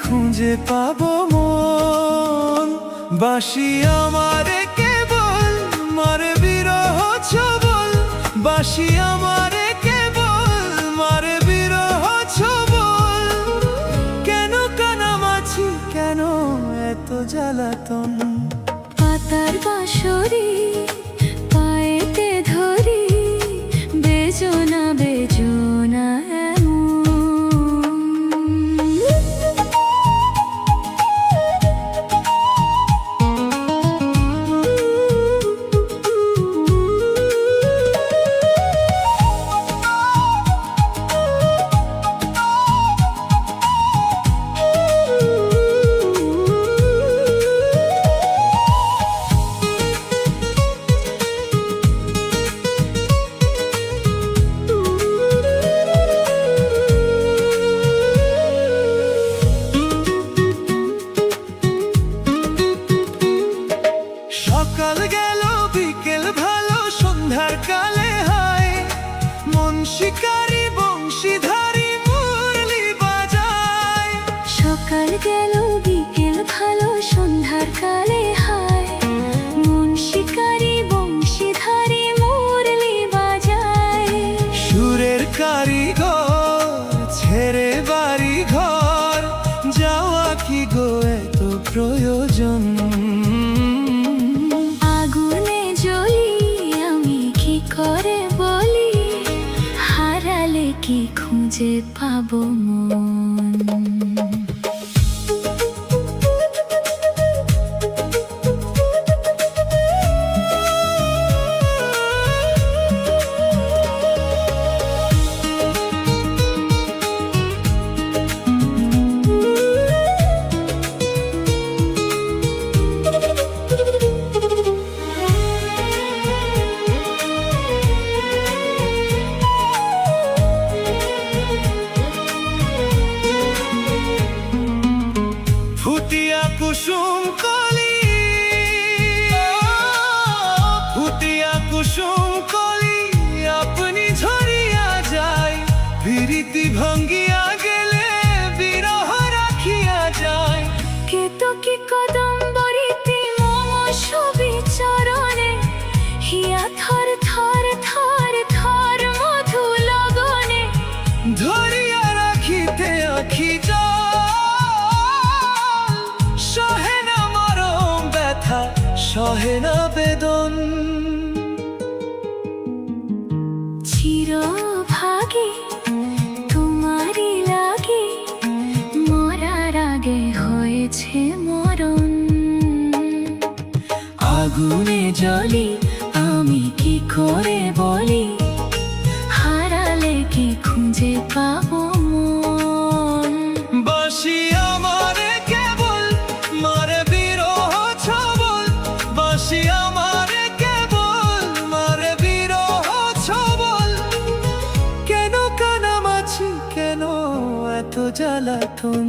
খুঁজে পাবো মন। বাঁশি আমারে কেবল মারে বিরহ ছবল, বাঁশি আমারে কেবল মারে বিরহ ছবল। কেন কানামাছি, কেন এত জ্বালাতন? পাতার বাঁশরি পায়েতে ধরি, বেজনা বেজনা সকাল গেল বিকেল ভালো সন্ধ্যার কালে হায়, মন শিকারি বংশীধারী মুরলি বাজায়। সকাল গেল বিকেল ভালো সন্ধ্যার কালে হায়, মন শিকারি বংশীধারী মুরলি বাজায়। সুরের কারিগর ছেড়ে বাড়ি ঘর, যাওয়া কি গো এত প্রয়োজন? আগুনে জ্বলি আমি কি করে বলি, হারালে কি খুঁজে পাবো মন? ফুটিয়া কুসুম কলি, ফুটিয়া কুসুম কলি আপনি ঝরিয়া যায়। বিরীতি ভাঙ্গিয়া গেলে বিরহ রাখিয়া যায়। কেতকী কদম্বরীতে মম ছবি চরণে, হিয়া থর থর থর থর মধু লগনে। ধরিয়া রাখিতে আখি সহে না মরম ব্যথা, সহে না বেদন। চিরভাগে তোমারই লাগে, মরার আগে হয়েছে মরণ। আগুনে জ্বলি আমি কি করে বলি, হারালে কি খুঁজে পাবো মন? বাঁশি আমারে কেবল মারে বিরহ ছবল, বাঁশি আমারে কেবল মারে বিরহ ছবল। কেন কানামাছি, কেন এত জ্বালাতন?